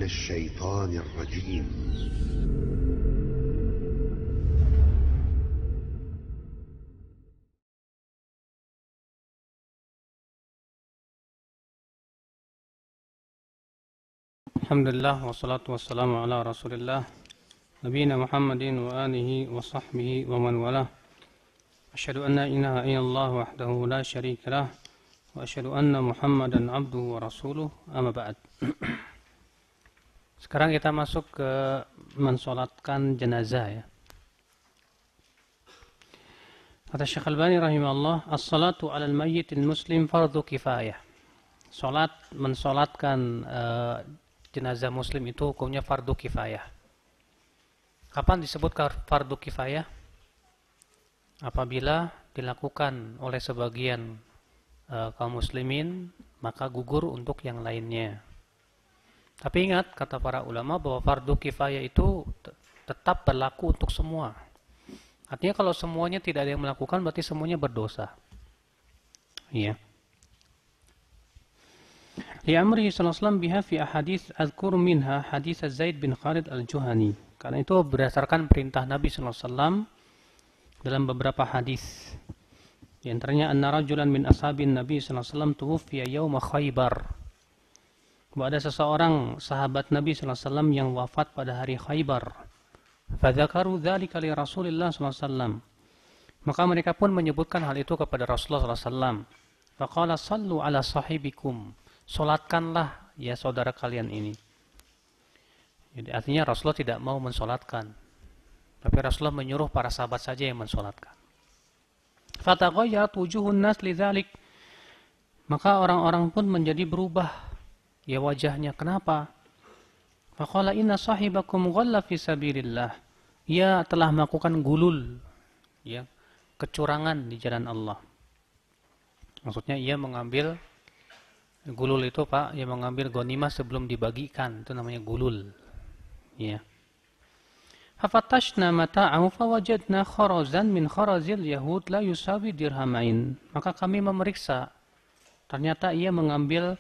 الشيطان الرجيم. Alhamdulillah wassalatu wassalamu ala Rasulillah nabiyina Muhammadin wa alihi wa sahbihi wa man walah. Asyhadu an la ilaha illallah wahdahu la syarikalah wa asyhadu anna Muhammadan abduhu wa rasuluh. Amma ba'd. Sekarang kita masuk ke mensolatkan jenazah ya. Kata Syekh Albani rahimahullah, as-salatu 'alal mayyitil muslim fardhu kifayah. Mensolatkan jenazah muslim itu hukumnya fardu kifayah. Kapan disebut fardu kifayah? Apabila dilakukan oleh sebagian kaum muslimin, maka gugur untuk yang lainnya. Tapi ingat, kata para ulama, bahwa fardu kifayah itu tetap berlaku untuk semua. Artinya kalau semuanya tidak ada yang melakukan, berarti semuanya berdosa. Iya. Li'amrihi sallallahu alaihi wasallam biha fi ahadits adhkur minha hadits Zaid bin Khalid al-Juhani. Karena itu berdasarkan perintah Nabi sallallahu alaihi wasallam dalam beberapa hadis. Di antaranya anna rajulan min ashabin Nabi sallallahu alaihi wasallam tuwfiya yauma Khaibar. Bahwa ada seseorang sahabat Nabi sallallahu alaihi wasallam yang wafat pada hari Khaibar. Fadzakaru dzalika li Rasulillah sallallahu alaihi wasallam. Maka mereka pun menyebutkan hal itu kepada Rasulullah sallallahu alaihi wasallam. Faqala sallu ala sahibikum. Solatkanlah ya saudara kalian ini. Jadi artinya Rasulullah tidak mau mensolatkan. Tapi Rasulullah menyuruh para sahabat saja yang mensolatkan. Fataghayyat wujuhun nas lidzalik. Maka orang-orang pun menjadi berubah ya wajahnya. Kenapa? Faqala inna sahibakum ghalla fi sabilillah. Ia telah melakukan gulul, ya, kecurangan di jalan Allah. Maksudnya ia mengambil gulul itu, Pak, ia mengambil ghanimah sebelum dibagikan, itu namanya gulul. Ya. Fafatashna mata'ahu fawajadna kharazan min kharazil yahud la yusawi dirhamain. Maka kami memeriksa, ternyata ia mengambil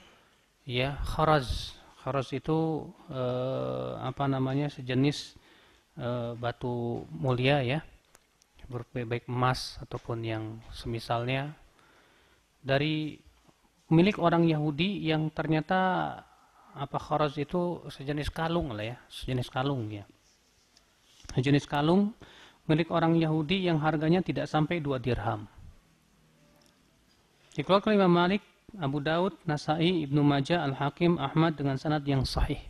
ya kharaz. Kharaz itu sejenis batu mulia ya, baik emas ataupun yang semisalnya, dari milik orang Yahudi yang ternyata kharaz itu sejenis kalung lah ya, sejenis kalung ya. Sejenis kalung milik orang Yahudi yang harganya tidak sampai 2 dirham. Dikeluarkan Imam Malik, Abu Daud, Nasai, Ibnu Majah, Al-Hakim, Ahmad dengan sanad yang sahih.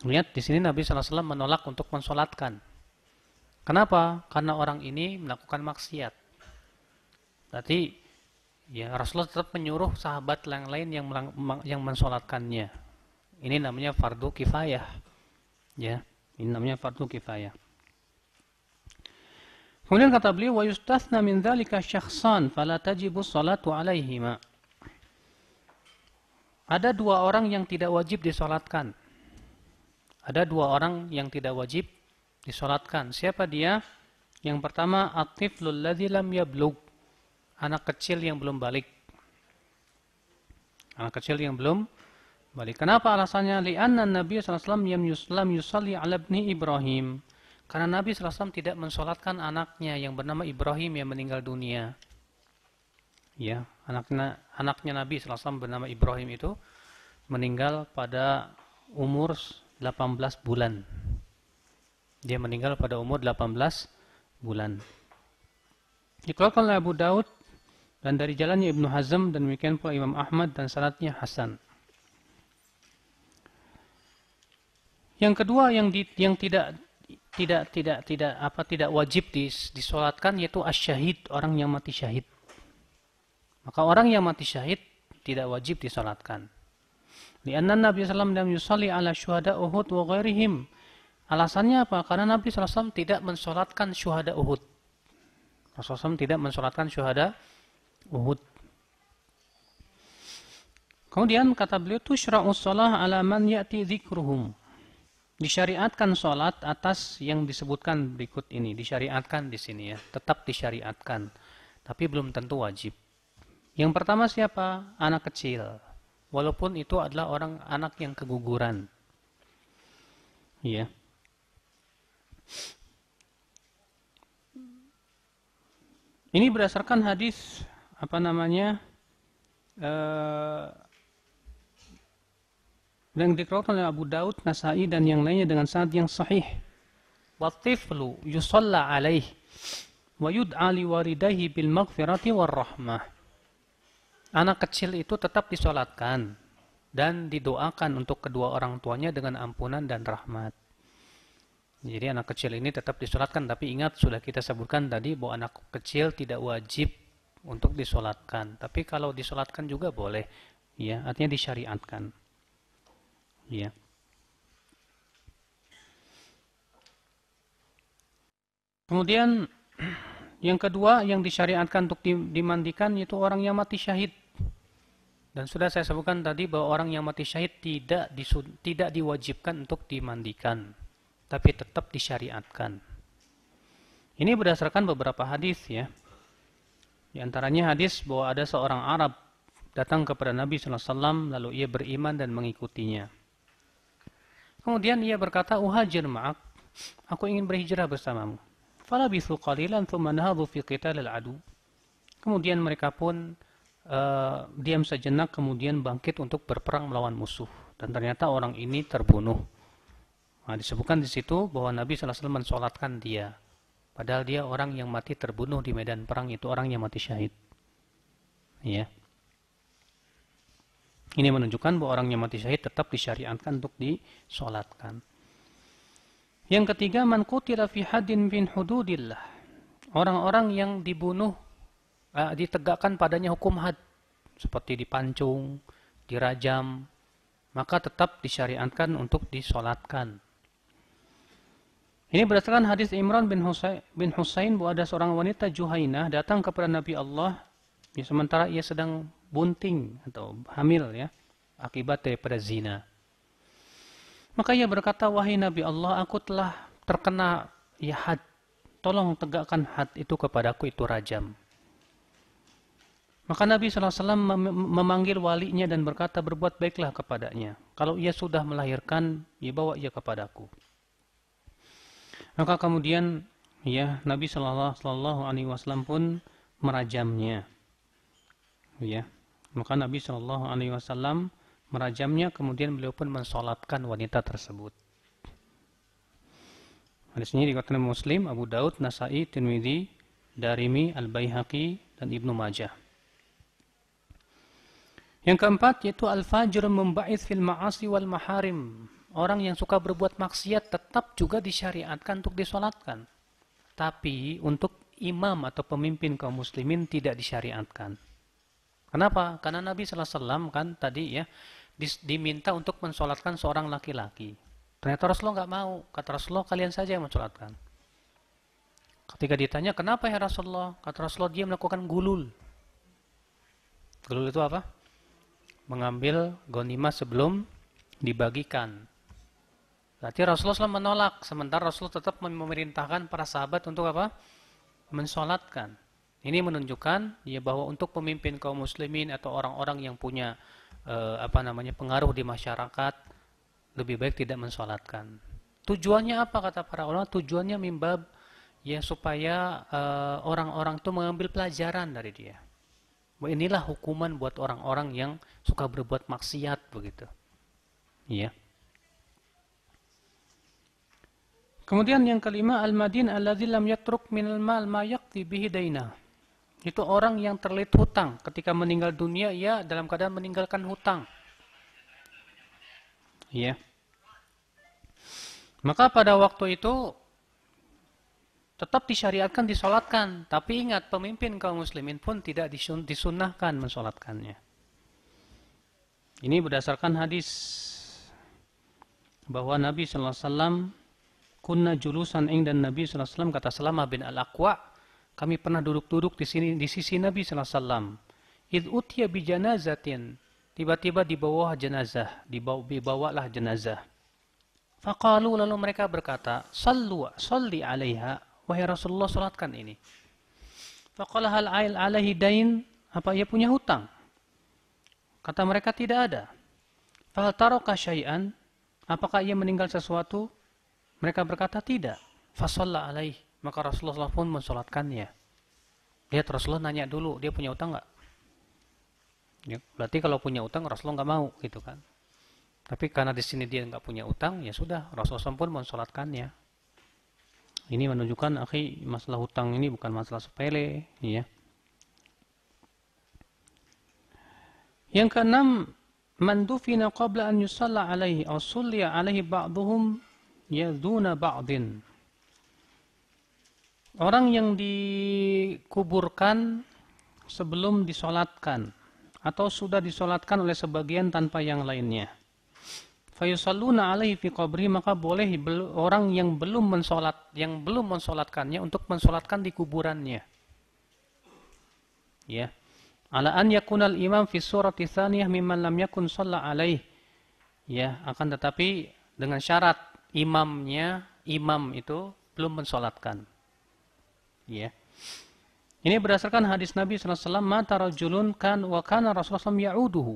Lihat di sini Nabi sallallahu alaihi wasallam menolak untuk mensolatkan. Kenapa? Karena orang ini melakukan maksiat. Berarti ya Rasulullah tetap menyuruh sahabat yang lain yang mensolatkannya. Ini namanya fardu kifayah. Ya, ini namanya fardu kifayah. Kemudian kata beliau, wa yustathna min dzalika syakhsan fala tajibu sholatu alaihima. Ada 2 orang yang tidak wajib disolatkan. Ada 2 orang yang tidak wajib disolatkan. Siapa dia? Yang pertama, at-tiflul ladzi lam yablugh. Anak kecil yang belum balik. Anak kecil yang belum balik. Kenapa alasannya? Li'anna Nabi sallallahu alaihi wasallam yusalli 'ala ibni Ibrahim. Karena Nabi sallallahu alaihi wasallam tidak mensolatkan anaknya yang bernama Ibrahim yang meninggal dunia. Ya, anaknya Nabi sallallahu alaihi wasallam bernama Ibrahim itu meninggal pada umur 18 bulan. Dia meninggal pada umur 18 bulan. Dikeluarkan oleh Abu Daud dan dari jalannya Ibnu Hazm dan demikian pula Imam Ahmad dan sanadnya hasan. Yang kedua yang tidak wajib disolatkan yaitu asyahid, orang yang mati syahid. Maka orang yang mati syahid tidak wajib disolatkan. Lianna Nabi sallallahu alaihi wasallam yusalli ala syuhada Uhud wa ghairihim. Alasannya apa? Karena Nabi sallallahu alaihi wasallam tidak mensolatkan syuhada Uhud. Rasulullah SAW tidak mensolatkan syuhada Uhud. Kemudian kata beliau, tusyra'us shalah ala man ya'ti dzikruhum. Disyariatkan salat atas yang disebutkan berikut ini. Disyariatkan di sini ya, tetap disyariatkan, tapi belum tentu wajib. Yang pertama siapa? Anak kecil. walaupun itu adalah anak yang keguguran. Ya. Ini berdasarkan hadis yang dikeluarkan oleh Abu Daud, Nasai dan yang lainnya dengan sanad yang sahih. Watiflu yusalla alaih wa yud'a liwalidayhi bil maghfirati war rahmah. Anak kecil itu tetap disolatkan dan didoakan untuk kedua orang tuanya dengan ampunan dan rahmat. Jadi anak kecil ini tetap disolatkan, tapi ingat sudah kita sebutkan tadi bahwa anak kecil tidak wajib untuk disolatkan. Tapi kalau disolatkan juga boleh, ya, artinya disyariatkan. Ya. Kemudian yang kedua yang disyariatkan untuk dimandikan itu orang yang mati syahid. Dan sudah saya sebutkan tadi bahwa orang yang mati syahid tidak diwajibkan untuk dimandikan, tapi tetap disyariatkan. Ini berdasarkan beberapa hadis, ya. Di antaranya hadis bahwa ada seorang Arab datang kepada Nabi SAW lalu ia beriman dan mengikutinya. Kemudian ia berkata, "Uhajir ma'ak, aku ingin berhijrah bersamamu." Falabithu qalilan thumma nahadhu fi qitalil adu. Kemudian mereka pun diam sejenak, kemudian bangkit untuk berperang melawan musuh, dan ternyata orang ini terbunuh. Nah, disebutkan di situ bahwa Nabi SAW mensolatkan dia, padahal dia orang yang mati terbunuh di medan perang, itu orang yang mati syahid. Ya. Ini menunjukkan bahwa orang yang mati syahid tetap disyariatkan untuk disolatkan. Yang ketiga, man qutila fi haddin min hududillah. Orang-orang yang dibunuh, ditegakkan padanya hukum had, seperti dipancung, dirajam, maka tetap disyariatkan untuk disolatkan. Ini berdasarkan hadis Imran bin Husain bahwa ada seorang wanita Juhainah datang kepada Nabi Allah, ya, sementara ia sedang bunting atau hamil, ya, akibat daripada zina. Maka ia berkata, "Wahai Nabi Allah, aku telah terkena had. Tolong tegakkan had itu kepadaku, itu rajam." Maka Nabi SAW memanggil walinya dan berkata, "Berbuat baiklah kepadanya. Kalau ia sudah melahirkan, ya bawa ia kepadaku." Maka kemudian, ya, Nabi SAW pun merajamnya. Ya, maka Nabi SAW merajamnya, kemudian beliau pun mensolatkan wanita tersebut. Hadis ini diriwayatkan Muslim, Abu Daud, Nasai, Tirmidzi, Darimi, Al-Baihaqi, dan Ibnu Majah. Yang keempat yaitu al-fajr memba'its fil ma'asi wal maharim. Orang yang suka berbuat maksiat tetap juga disyariatkan untuk disolatkan. Tapi untuk imam atau pemimpin kaum muslimin tidak disyariatkan. Kenapa? Karena Nabi SAW kan tadi, ya, diminta untuk mensolatkan seorang laki-laki. Ternyata Rasulullah nggak mau. Kata Rasulullah, kalian saja yang mensolatkan. Ketika ditanya, "Kenapa ya Rasulullah?" Kata Rasulullah, dia melakukan gulul. Gulul itu apa? Mengambil ghanimah sebelum dibagikan. Berarti Rasulullah SAW menolak, sementara Rasulullah tetap memerintahkan para sahabat untuk apa? Mensolatkan. Ini menunjukkan, ya, bahwa untuk pemimpin kaum muslimin atau orang-orang yang punya pengaruh di masyarakat, lebih baik tidak mensolatkan. Tujuannya apa kata para ulama? Tujuannya mimbab, ya, supaya orang-orang itu mengambil pelajaran dari dia. Inilah hukuman buat orang-orang yang suka berbuat maksiat begitu. Iya. Kemudian yang kelima, al-madin alladzi lam yatruk minal mal ma yaqdi bihi dainah. Itu orang yang terlilit hutang. Ketika meninggal dunia, ia dalam keadaan meninggalkan hutang. Ya. Maka pada waktu itu tetap disyariatkan disolatkan. Tapi ingat, pemimpin kaum muslimin pun tidak disunnahkan mensolatkannya. Ini berdasarkan hadis bahwa Nabi SAW, kunna julusan dan Nabi SAW, kata Salamah bin Al-Aqwa, kami pernah duduk-duduk di sisi Nabi SAW. Idh utiya bi janazatin, tiba-tiba dibawalah jenazah. Faqalu, lalu mereka berkata, salli alaiha, wahai Rasulullah, salatkan ini. Faqala hal alaihi dain, apa ia punya hutang? Kata mereka tidak ada. Fahal taraka syai'an? Apakah ia meninggal sesuatu? Mereka berkata tidak. Fasalla alaih. Maka Rasulullah pun mensolatkannya. Lihat, Rasulullah nanya dulu, dia punya utang nggak? Ya, berarti kalau punya utang Rasulullah nggak mau gitu kan. Tapi karena di sini dia nggak punya utang, ya sudah, Rasulullah pun mensolatkannya. Ini menunjukkan, akhi, masalah hutang ini bukan masalah sepele, ya. Yang keenam, man dufina qabla an yusalla alaihi aw sulliya alaihi ba'dhum yaduna ba'din. Orang yang dikuburkan sebelum disolatkan atau sudah disolatkan oleh sebagian tanpa yang lainnya. Fayusalluna alaihi fi qabri, maka boleh orang yang belum mensolatkannya untuk mensolatkan di kuburannya. Ya. Ala an yakunal imam fi surati tsaniyah mimman lam yakun shalla alaih. Ya, akan tetapi dengan syarat imam itu belum mensolatkan. Ya. Ini berdasarkan hadis Nabi sallallahu alaihi wasallam, mata rajulun kan wa kana Rasulullah sallallahu alaihi wasallam ya'uduhu.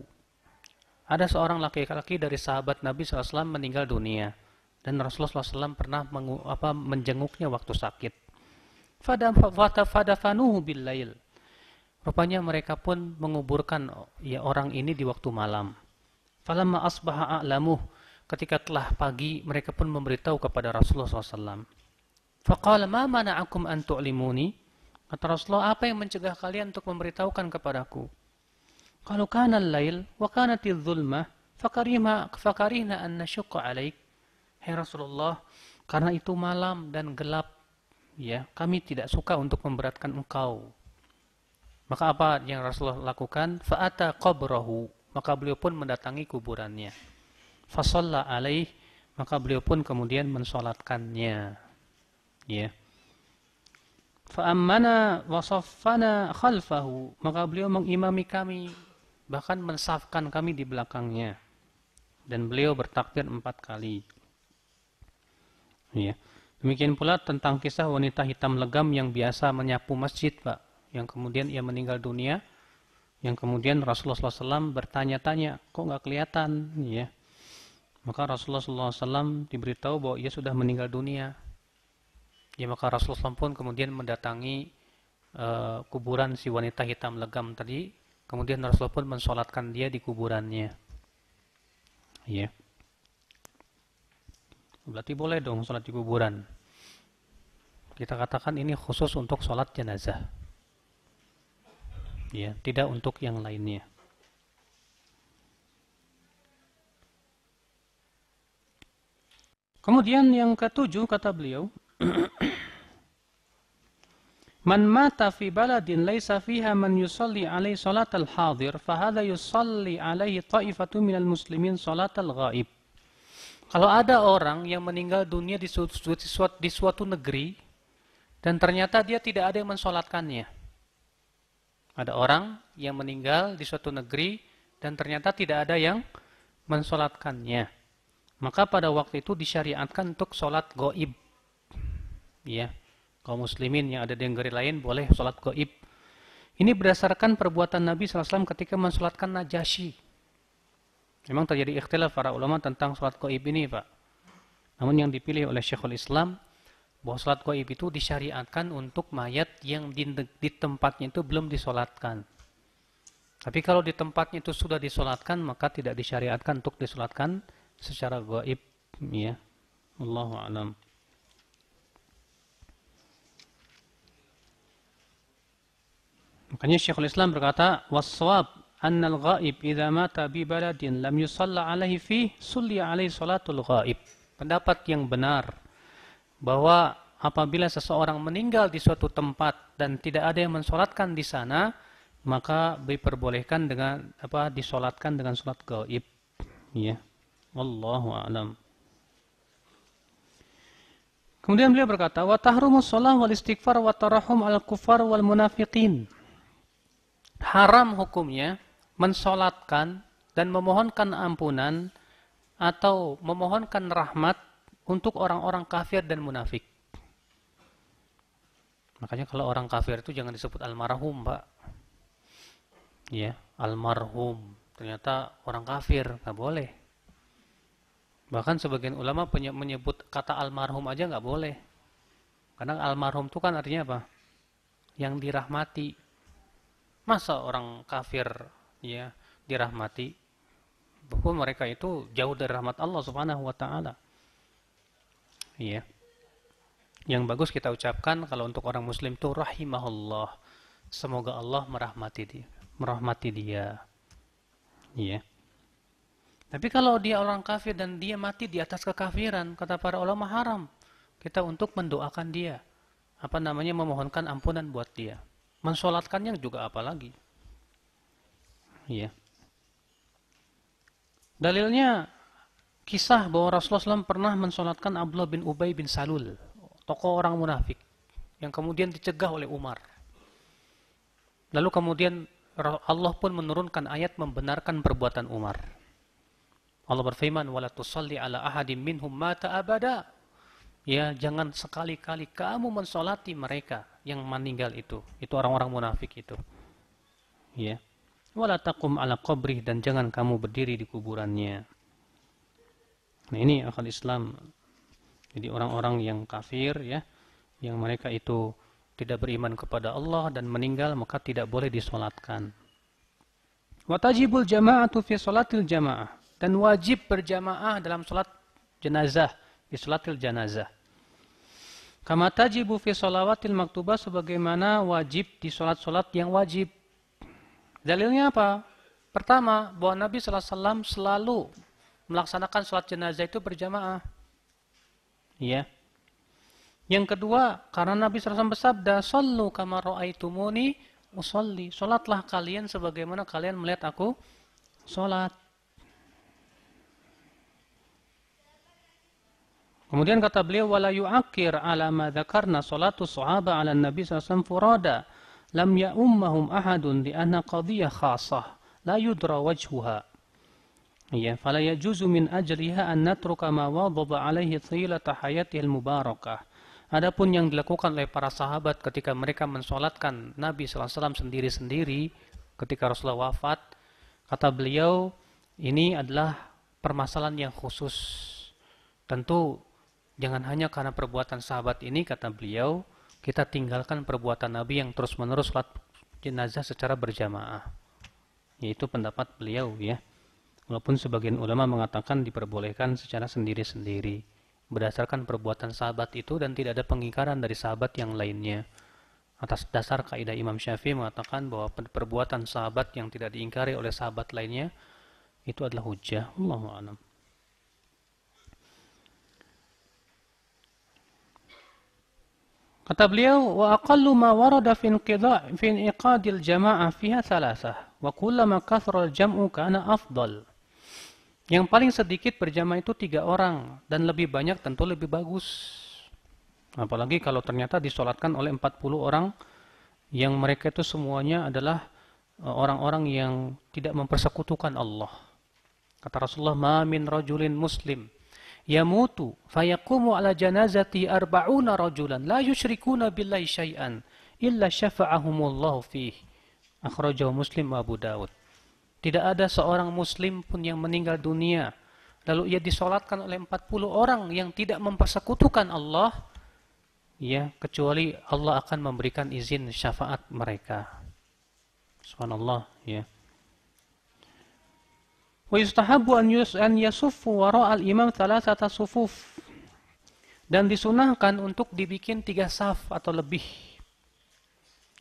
Ada seorang laki-laki dari sahabat Nabi SAW meninggal dunia. Dan Rasulullah SAW pernah menjenguknya waktu sakit. Fadafanuhu billail. Rupanya mereka pun menguburkan orang ini di waktu malam. Falamma asbaha a'lamuh. Ketika telah pagi, mereka pun memberitahu kepada Rasulullah SAW. Faqala ma mana'akum an tu'limuni. Kata Rasulullah, apa yang mencegah kalian untuk memberitahukan kepadaku? Kalau kana al-lail wa kanatiz zulmah fakarihna an nasyqa alaik. Hai Rasulullah, karena itu malam dan gelap, ya, kami tidak suka untuk memberatkan engkau. Maka apa yang Rasulullah lakukan? Fa'ata qabrahu, maka beliau pun mendatangi kuburannya. Fa shalla alaih, maka beliau pun kemudian mensolatkannya. Ya. Fa ammana wa saffana khalfahu, maka beliau mengimami kami, bahkan mensafkan kami di belakangnya. Dan beliau bertakbir 4 kali. Ya. Demikian pula tentang kisah wanita hitam legam yang biasa menyapu masjid, Pak. Yang kemudian ia meninggal dunia. Yang kemudian Rasulullah SAW bertanya-tanya, kok nggak kelihatan? Ya. Maka Rasulullah SAW diberitahu bahwa ia sudah meninggal dunia. Ya, maka Rasulullah SAW pun kemudian mendatangi kuburan si wanita hitam legam tadi. Kemudian Rasulullah pun mensolatkan dia di kuburannya. Ya. Berarti boleh dong solat di kuburan. Kita katakan ini khusus untuk solat jenazah. Ya, tidak untuk yang lainnya. Kemudian yang ketujuh kata beliau, man mata fi baladin laisa fiha man yusalli alaihi salatal hadir fahadha yusalli alaihi ta'ifatu minal muslimin salatal ghaib. Kalau ada orang yang meninggal dunia di suatu negeri dan ternyata dia tidak ada yang mensolatkannya. Ada orang yang meninggal di suatu negeri dan ternyata tidak ada yang mensolatkannya. Maka pada waktu itu disyariatkan untuk solat ghaib. Ya. Kaum muslimin yang ada di negeri lain boleh sholat gaib. Ini berdasarkan perbuatan Nabi SAW ketika mensolatkan Najasyi. Memang terjadi ikhtilaf para ulama tentang sholat gaib ini, Pak. Namun yang dipilih oleh Syekhul Islam, bahwa sholat gaib itu disyariatkan untuk mayat yang di tempatnya itu belum disolatkan. Tapi kalau di tempatnya itu sudah disolatkan, maka tidak disyariatkan untuk disolatkan secara gaib. Ya. Wallahu a'lam. Makanya Syekhul Islam berkata, was-shawab annal ghaib idza mata bi baladin lam yusalla alaihi fi sulliya alaihi salatul ghaib. Pendapat yang benar bahwa apabila seseorang meninggal di suatu tempat dan tidak ada yang mensolatkan di sana, maka diperbolehkan dengan disolatkan dengan salat ghaib. Ya. Wallahu a'lam. Kemudian beliau berkata, wa tahrumus shalah wal istighfar wa tarahum al-kuffar wal munafiqin. Haram hukumnya mensolatkan dan memohonkan ampunan atau memohonkan rahmat untuk orang-orang kafir dan munafik. Makanya kalau orang kafir itu jangan disebut almarhum, Pak. Ya, almarhum. ternyata orang kafir, nggak boleh. Bahkan sebagian ulama menyebut kata almarhum aja nggak boleh. Karena almarhum itu kan artinya apa? Yang dirahmati. Masa orang kafir ya dirahmati? Bahwa mereka itu jauh dari rahmat Allah Subhanahu wa taala. Iya. Yang bagus kita ucapkan kalau untuk orang muslim itu rahimahullah. Semoga Allah merahmati dia. Merahmati dia. Iya. Tapi kalau dia orang kafir dan dia mati di atas kekafiran, kata para ulama haram kita untuk mendoakan dia. Apa namanya, memohonkan ampunan buat dia. Mensolatkannya juga apalagi. Iya. Dalilnya kisah bahwa Rasulullah SAW pernah mensolatkan Abdullah bin Ubay bin Salul, tokoh orang munafik, yang kemudian dicegah oleh Umar. Lalu kemudian Allah pun menurunkan ayat membenarkan perbuatan Umar. Allah berfirman, "Wala tusalli ala ahadim minhum mata abada." Ya, jangan sekali-kali kamu mensolati mereka yang meninggal itu. Itu orang-orang munafik itu. Ya. Wala taqum ala qabrih, dan jangan kamu berdiri di kuburannya. Nah, ini akal Islam. Jadi orang-orang yang kafir ya, yang mereka itu tidak beriman kepada Allah dan meninggal, maka tidak boleh disolatkan. Wa tajibul jama'atu fi salatil jama'ah, dan wajib berjamaah dalam salat jenazah, di salatil janazah. Kama tajibu fi shalawatil maktubah, sebagaimana wajib di salat-salat yang wajib. Dalilnya apa? Pertama, bahwa Nabi sallallahu alaihi wasallam selalu melaksanakan salat jenazah itu berjamaah. Ya. Yang kedua, karena Nabi sallallahu alaihi wasallam bersabda, "Shallu kama ra'aitumuni usolli." Salatlah kalian sebagaimana kalian melihat aku salat. Kemudian kata beliau, wala yu'akkir ala ma dzakarna salatu sahaba ala nabi sallallahu alaihi wasallam furada lam ya'ummahum ahadun li anna qadhiyah khassah la yudra wajhuha. Ya, fala yajuzu min ajliha an natruka ma wadaba alaihi thilata hayatihi al-mubarakah. Adapun yang dilakukan oleh para sahabat ketika mereka mensolatkan Nabi sallallahu alaihi wasallam sendiri-sendiri ketika Rasulullah wafat, kata beliau, ini adalah permasalahan yang khusus. Tentu jangan hanya karena perbuatan sahabat ini, kata beliau, kita tinggalkan perbuatan Nabi yang terus-menerus salat jenazah secara berjamaah. Yaitu pendapat beliau ya. Walaupun sebagian ulama mengatakan diperbolehkan secara sendiri-sendiri berdasarkan perbuatan sahabat itu dan tidak ada pengingkaran dari sahabat yang lainnya. Atas dasar kaidah Imam Syafi'i mengatakan bahwa perbuatan sahabat yang tidak diingkari oleh sahabat lainnya itu adalah hujjah. Allahu a'lam. Kata beliau, wa aqallu ma warada fi inqadil jama'ah fiha thalathah wa kullama kathara al-jam'u kana afdal. Yang paling sedikit berjamaah itu 3 orang dan lebih banyak tentu lebih bagus. Apalagi kalau ternyata disolatkan oleh 40 orang yang mereka itu semuanya adalah orang-orang yang tidak mempersekutukan Allah. Kata Rasulullah, "Ma min rajulin muslim yamutu fayaqumu ala janazati arba'una rajulan la yusyrikuna billahi syai'an illa syafa'ahumullahu fihi." Akhrajahu Muslim wa Abu Dawud. Tidak ada seorang muslim pun yang meninggal dunia lalu ia disolatkan oleh 40 orang yang tidak mempersekutukan Allah, ya, kecuali Allah akan memberikan izin syafaat mereka. Subhanallah, ya. Wa yustahabbu an yasuffu wara'al imam thalathata sufuf. Dan disunahkan untuk dibikin 3 saf atau lebih.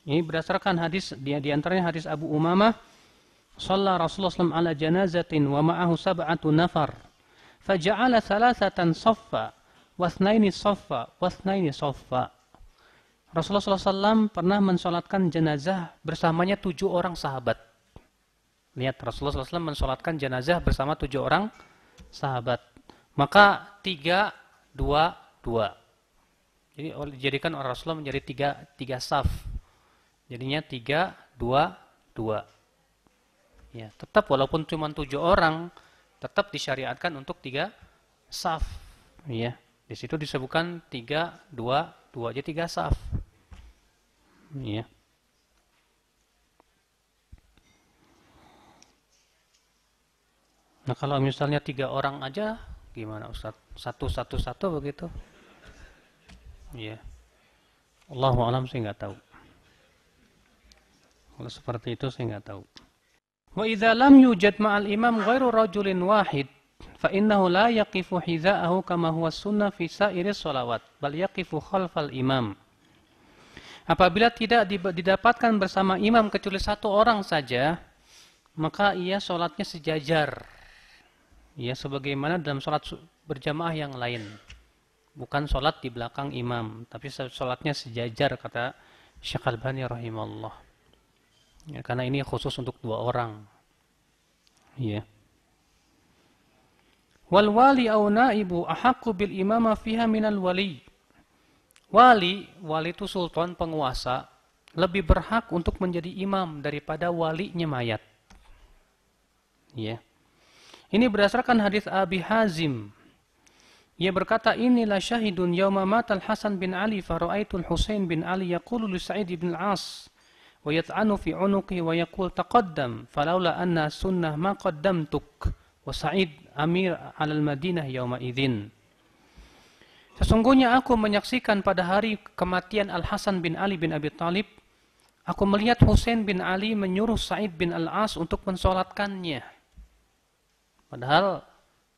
Ini berdasarkan hadis, di antaranya hadis Abu Umamah, shalla Rasulullah SAW ala janazatin wa ma'ahu sab'atu nafar. Faja'ala thalathatan saffa wa thnaini saffa wa thnaini saffa. Rasulullah SAW pernah mensolatkan jenazah bersamanya 7 orang sahabat. Lihat, Rasulullah SAW mensolatkan jenazah bersama 7 orang sahabat. Maka 3, 2, 2. Jadi dijadikan orang Rasulullah menjadi 3 saf. Jadinya 3, 2, 2. Ya, tetap walaupun cuma 7 orang, tetap disyariatkan untuk 3 saf. Ya, di situ disebutkan 3, 2, 2, jadi 3 saf. Ya. Nah kalau misalnya 3 orang aja, gimana Ustaz? Satu begitu? Iya. Allahu alam saya nggak tahu. Kalau seperti itu saya nggak tahu. Wa idza lam yujad ma'al imam ghairu rajulin wahid fa innahu la yaqifu hiza'ahu kama huwa sunnah fi sa'iris shalawat bal yaqifu khalfal imam. Apabila tidak didapatkan bersama imam kecuali 1 orang saja, maka ia sholatnya sejajar. Ya sebagaimana dalam sholat berjamaah yang lain. Bukan sholat di belakang imam, tapi sholatnya sejajar kata Syekh Albani rahimahullah. Ya, karena ini khusus untuk 2 orang. Ya. Wal wali au naibu ahaqqu bil imama fiha minal wali. Wali itu sultan penguasa, lebih berhak untuk menjadi imam daripada walinya mayat. Ya. Ini berdasarkan hadis Abi Hazim. Ia berkata, inilah syahidun yawma matal Hasan bin Ali fara'aitul Husain bin Ali yaqulu li Sa'id bin Al-As wa yat'anu fi unuqi wa yaqul taqaddam falaula anna sunnah ma qaddamtuk wa Sa'id amir 'alal Madinah yawma idzin. Sesungguhnya aku menyaksikan pada hari kematian Al-Hasan bin Ali bin Abi Thalib, aku melihat Husain bin Ali menyuruh Sa'id bin Al-As untuk mensolatkannya. Padahal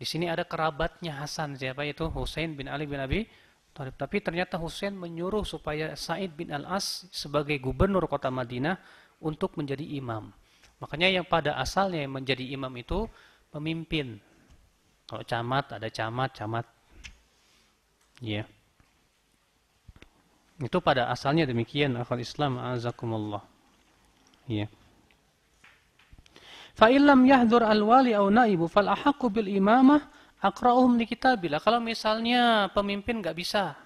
di sini ada kerabatnya Hasan, siapa itu? Husain bin Ali bin Abi Thalib. Tapi ternyata Husain menyuruh supaya Sa'id bin Al-As sebagai gubernur kota Madinah untuk menjadi imam. Makanya yang pada asalnya yang menjadi imam itu pemimpin. Kalau camat ada camat. Ya. Itu pada asalnya demikian akhwal Islam azakumullah. Ya. Fa illam yahdur al-wali aw naibu fal ahaqqu bil imamah aqra'uhum li kitabillah. Kalau misalnya pemimpin enggak bisa.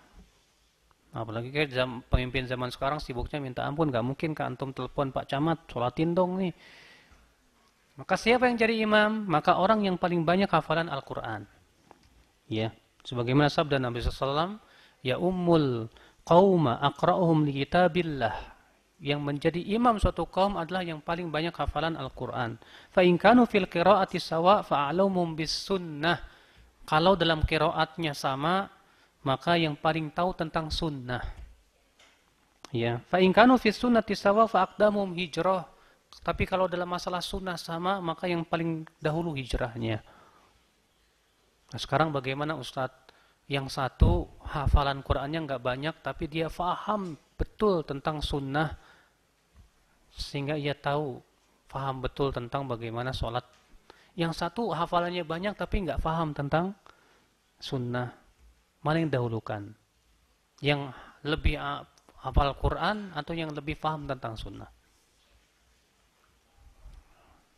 Apalagi kayak pemimpin zaman sekarang sibuknya minta ampun, enggak mungkin ke antum telepon Pak Camat, sholatin dong nih. Maka siapa yang jadi imam? Maka orang yang paling banyak hafalan Al-Qur'an. Ya, sebagaimana sabda Nabi sallallahu alaihi wasallam, ya ummul qauma aqra'uhum li kitabillah. Yang menjadi imam suatu kaum adalah yang paling banyak hafalan Al-Quran. Fa in kanu fil qiraati sawa fa'alumum bis sunnah. Kalau dalam qiraatnya sama, maka yang paling tahu tentang sunnah. Ya, fa in kanu fis sunnati sawa fa'aqdamum hijrah. Tapi kalau dalam masalah sunnah sama, maka yang paling dahulu hijrahnya. Nah, sekarang bagaimana Ustadz? Yang satu hafalan Qur'annya enggak banyak, tapi dia faham betul tentang sunnah, sehingga ia faham betul tentang bagaimana sholat. Yang satu hafalannya banyak tapi nggak faham tentang sunnah. Mana yang dahulukan? Yang lebih hafal Quran atau yang lebih faham tentang sunnah?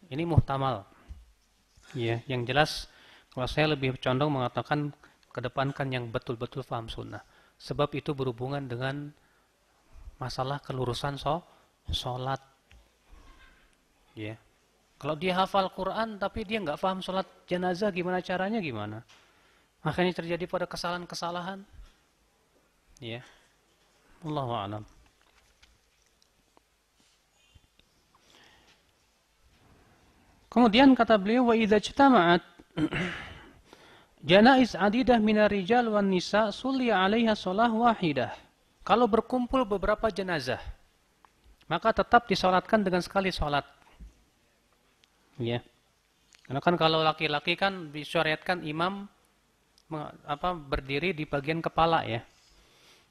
Ini muhtamal. Ya, yang jelas kalau saya lebih condong mengatakan kedepankan yang betul-betul faham sunnah. Sebab itu berhubungan dengan masalah kelurusan sholat. Ya. Kalau dia hafal Quran tapi dia nggak paham sholat jenazah, gimana caranya, gimana? Makanya terjadi pada kesalahan-kesalahan. Ya. Allahu a'lam. Kemudian kata beliau, wa idza ijtama'at janaiz adidah minar rijal wan nisa sulliya 'alaiha shalah wahidah. Kalau berkumpul beberapa jenazah, maka tetap disolatkan dengan sekali solat. Ya. Karena kan kalau laki-laki kan disyariatkan imam berdiri di bagian kepala ya.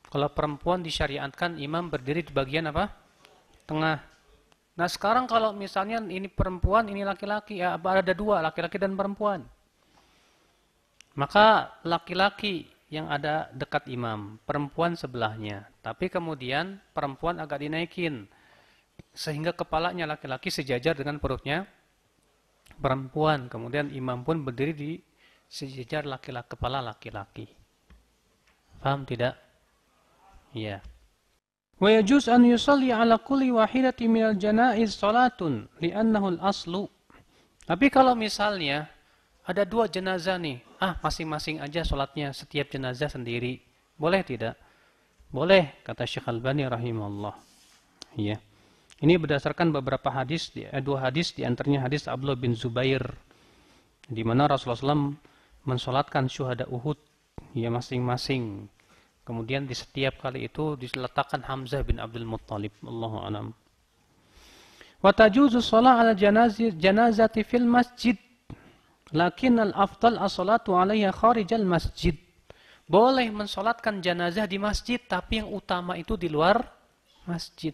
Kalau perempuan disyariatkan imam berdiri di bagian tengah. Nah sekarang kalau misalnya ini perempuan, ini laki-laki, ya ada 2, laki-laki dan perempuan. Maka laki-laki yang ada dekat imam, perempuan sebelahnya. Tapi kemudian perempuan agak dinaikin, sehingga kepalanya laki-laki sejajar dengan perutnya perempuan. Kemudian imam pun berdiri di sejajar kepala laki-laki. Paham tidak? Ya. Wa yajuz an yusalli ala kulli wahidati minal janaiz salatun li'annahu al-aslu. Tapi kalau misalnya ada 2 jenazah nih, masing-masing aja sholatnya setiap jenazah sendiri, boleh tidak? Boleh, kata Syekh Albani rahimahullah. Ya. Ini berdasarkan beberapa hadis, 2 hadis, di antaranya hadis Abdullah bin Zubair di mana Rasulullah SAW mensolatkan syuhada Uhud ya masing-masing. Kemudian di setiap kali itu diletakkan Hamzah bin Abdul Muttalib. Allahu a'lam. Wa tajuzu shalah ala janazati fil masjid. Lakin al-afdal as-salatu 'alaiha kharijal masjid. Boleh mensolatkan jenazah di masjid, tapi yang utama itu di luar masjid.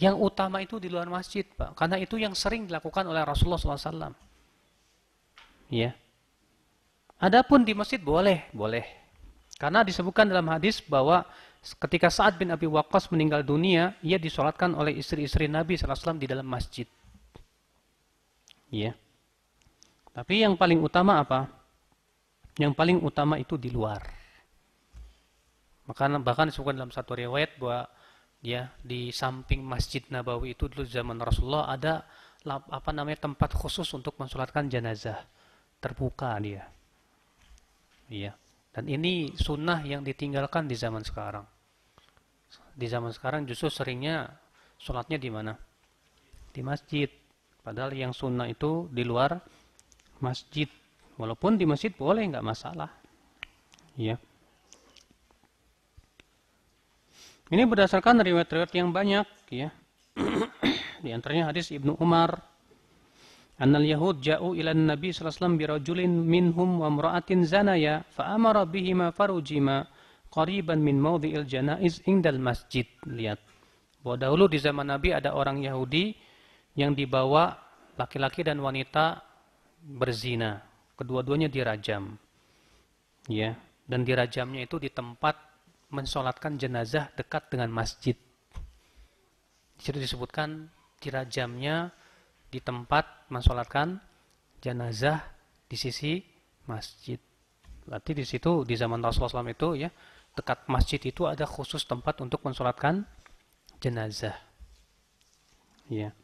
Yang utama itu di luar masjid, Pak. Karena itu yang sering dilakukan oleh Rasulullah SAW. Ya. Adapun di masjid boleh. Karena disebutkan dalam hadis bahwa ketika Sa'ad bin Abi Waqqas meninggal dunia, ia disolatkan oleh istri-istri Nabi SAW di dalam masjid. Ya. Tapi yang paling utama apa? Yang paling utama itu di luar. Bahkan disebutkan dalam satu riwayat bahwa ya di samping Masjid Nabawi itu dulu zaman Rasulullah ada tempat khusus untuk mensolatkan jenazah. Terbuka dia. Iya. Dan ini sunnah yang ditinggalkan di zaman sekarang. Di zaman sekarang justru seringnya sholatnya di mana? Di masjid. Padahal yang sunnah itu di luar masjid. Walaupun di masjid boleh, nggak masalah. Ya. Ini berdasarkan riwayat-riwayat yang banyak. Ya. Di antaranya hadis Ibnu Umar. Annal Yahud ja'u ila Nabi sallallahu alaihi wasallam birajulin minhum wa imra'atin zanaya fa'amara bihima farujima qariban min mawdhi'il janaiz indal masjid. Lihat. Bahwa dahulu di zaman Nabi ada orang Yahudi yang dibawa laki-laki dan wanita berzina. Kedua-duanya dirajam. Ya, dan dirajamnya itu di tempat mensolatkan jenazah dekat dengan masjid. Di situ disebutkan dirajamnya di tempat mensolatkan jenazah di sisi masjid. Berarti di situ di zaman Rasulullah SAW itu ya dekat masjid itu ada khusus tempat untuk mensolatkan jenazah. Ya.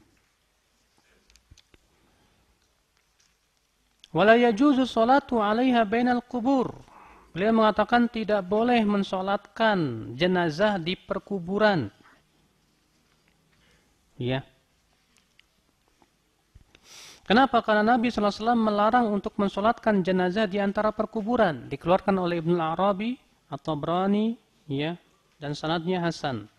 Wala yajuzu sholatu 'alaiha bainal qubur. Beliau mengatakan tidak boleh mensolatkan jenazah di perkuburan. Ya. Kenapa? Karena Nabi SAW melarang untuk mensolatkan jenazah di antara perkuburan. Dikeluarkan oleh Ibnu Arabi atau Brani, ya, dan sanadnya Hasan.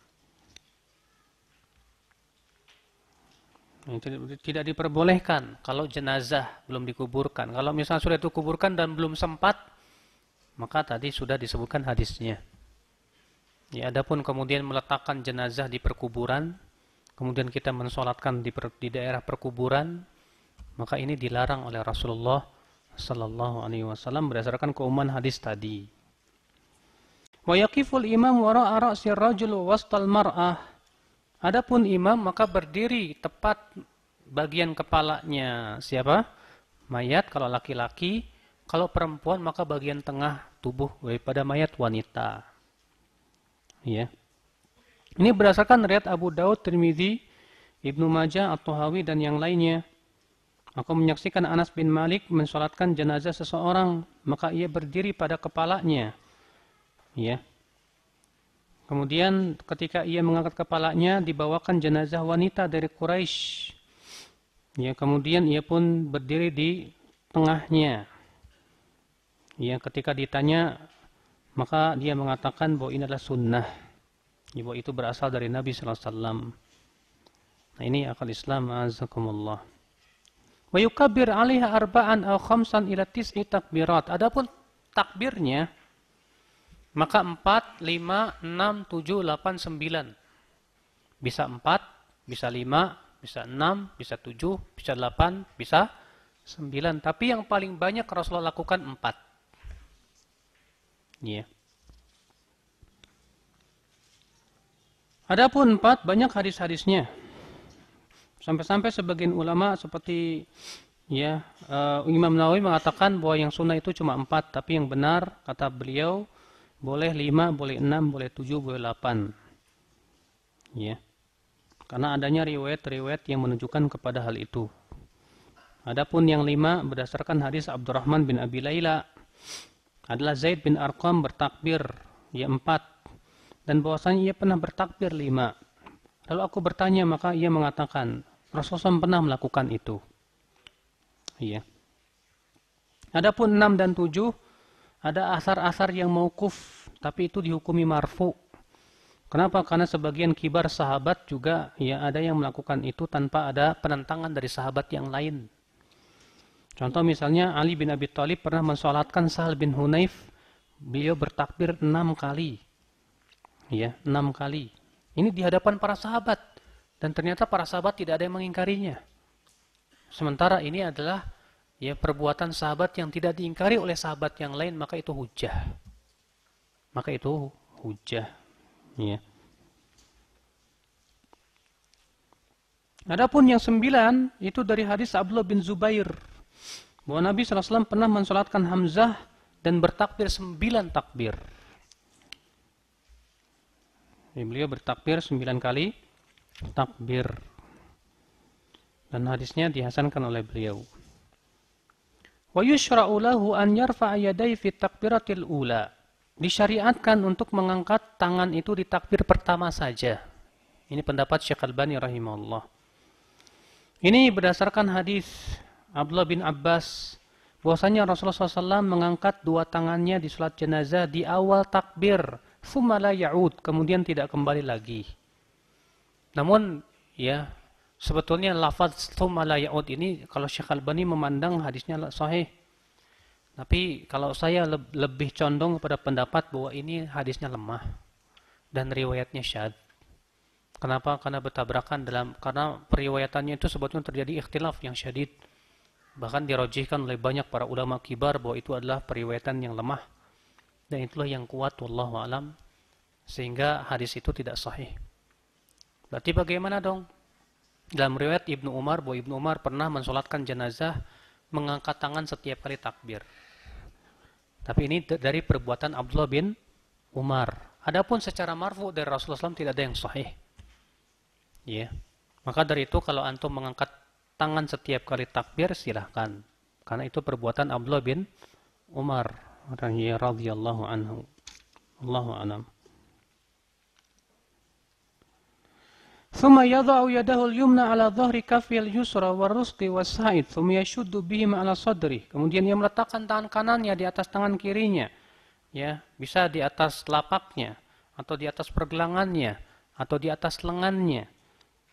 Tidak diperbolehkan kalau jenazah belum dikuburkan. Kalau misalnya sudah dikuburkan dan belum sempat, maka tadi sudah disebutkan hadisnya. Ya, adapun kemudian meletakkan jenazah di perkuburan, kemudian kita mensolatkan di daerah perkuburan, maka ini dilarang oleh Rasulullah sallallahu alaihi wasallam berdasarkan keumuman hadis tadi. Wa yaqiful imam wara'a ra'sir rajul wastal mar'ah. Adapun imam maka berdiri tepat bagian kepalanya siapa? Mayat kalau laki-laki, kalau perempuan maka bagian tengah tubuh daripada mayat wanita. Ya. Ini berdasarkan riwayat Abu Daud, Tirmizi, Ibnu Majah, At-Tahawi dan yang lainnya. Aku menyaksikan Anas bin Malik mensolatkan jenazah seseorang, maka ia berdiri pada kepalanya. Ya. Kemudian ketika ia mengangkat kepalanya, dibawakan jenazah wanita dari Quraisy. Ya, kemudian ia pun berdiri di tengahnya. Ya, ketika ditanya, maka dia mengatakan bahwa ini adalah sunnah. Ya, bahwa itu berasal dari Nabi sallallahu alaihi wasallam. Nah, ini akal Islam, azakumullah. Wa yukabbir 'alaiha arba'an aw khamsan ila tis'i takbirat. Adapun takbirnya maka 4, 5, 6, 7, 8, 9. Bisa 4, bisa 5, bisa 6, bisa 7, bisa 8, bisa 9. Tapi yang paling banyak Rasulullah lakukan 4. Ya. Adapun 4 banyak hadis-hadisnya. Sampai-sampai sebagian ulama seperti ya Imam Nawawi mengatakan bahwa yang sunnah itu cuma 4, tapi yang benar kata beliau boleh 5, boleh 6, boleh 7, boleh 8. Ya. Karena adanya riwayat-riwayat yang menunjukkan kepada hal itu. Adapun yang 5 berdasarkan hadis Abdurrahman bin Abi Laila adalah Zaid bin Arqam bertakbir ya 4 dan bahwasanya ia pernah bertakbir 5. Lalu aku bertanya maka ia mengatakan Rasulullah SAW pernah melakukan itu. Iya. Adapun 6 dan 7 ada asar-asar yang mauquf tapi itu dihukumi marfu. Kenapa? Karena sebagian kibar sahabat juga ya ada yang melakukan itu tanpa ada penentangan dari sahabat yang lain. Contoh misalnya Ali bin Abi Thalib pernah mensolatkan Sahal bin Hunayf, beliau bertakbir 6 kali. Ya, 6 kali. Ini di hadapan para sahabat dan ternyata para sahabat tidak ada yang mengingkarinya. Sementara ini adalah ya perbuatan sahabat yang tidak diingkari oleh sahabat yang lain, maka itu hujjah. Maka itu hujjah. Ya. Adapun yang 9 itu dari hadis Abdullah bin Zubair bahwa Nabi SAW pernah mensolatkan Hamzah dan bertakbir 9 takbir. Jadi beliau bertakbir 9 kali takbir. Dan hadisnya dihasankan oleh beliau. Wa yushra'u lahu an yarfa'a yadayhi fi takbiratil ula. Disyariatkan untuk mengangkat tangan itu di takbir pertama saja. Ini pendapat Syekh Albani rahimahullah. Ini berdasarkan hadis Abdullah bin Abbas bahwasanya Rasulullah SAW mengangkat dua tangannya di salat jenazah di awal takbir, tsumma la ya'ud, kemudian tidak kembali lagi. Namun ya sebetulnya lafaz tsumma la ya'ud ini kalau Syekh Albani memandang hadisnya sahih. Tapi kalau saya lebih condong kepada pendapat bahwa ini hadisnya lemah dan riwayatnya syadz. Kenapa? Karena bertabrakan karena periwayatannya itu sebetulnya terjadi ikhtilaf yang syadid. Bahkan dirojihkan oleh banyak para ulama kibar bahwa itu adalah periwayatan yang lemah. Dan itulah yang kuat, wallahu alam. Sehingga hadis itu tidak sahih. Berarti bagaimana dong? Dalam riwayat Ibnu Umar, bahwa Ibnu Umar pernah mensolatkan jenazah mengangkat tangan setiap kali takbir. Tapi ini dari perbuatan Abdullah bin Umar. Adapun secara marfu dari Rasulullah SAW tidak ada yang sahih. Ya. Maka dari itu kalau antum mengangkat tangan setiap kali takbir silahkan. Karena itu perbuatan Abdullah bin Umar radhiyallahu anhu. Allahu a'lam. ثم يضع يده اليمنى على ظهر كفه اليسرى والرسغ والساعد ثم يشد بهما على صدره. Kemudian ia meletakkan tangan kanannya di atas tangan kirinya. Ya, bisa di atas telapaknya atau di atas pergelangannya atau di atas lengannya.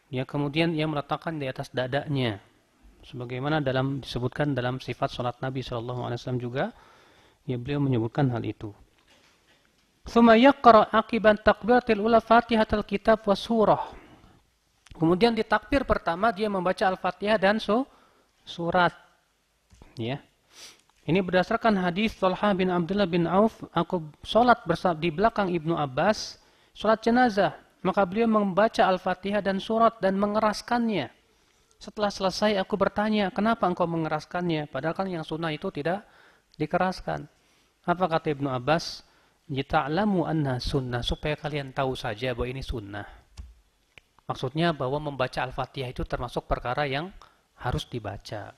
Ya, kemudian ia meletakkan di atas dadanya. Sebagaimana disebutkan dalam sifat salat Nabi SAW juga, ya beliau menyebutkan hal itu. ثم يقرأ عقب التكبيرة الأولى فاتحة الكتاب وسورة. Kemudian di takbir pertama dia membaca Al-Fatihah dan surat. Ya. Ini berdasarkan hadis Thalhah bin Abdullah bin Auf, aku salat di belakang Ibnu Abbas, salat jenazah, maka beliau membaca Al-Fatihah dan surat dan mengeraskannya. Setelah selesai aku bertanya, kenapa engkau mengeraskannya? Padahal kan yang sunnah itu tidak dikeraskan. Apa kata Ibnu Abbas? Jita'lamu anna sunnah, supaya kalian tahu saja bahwa ini sunnah. Maksudnya bahwa membaca Al-Fatihah itu termasuk perkara yang harus dibaca.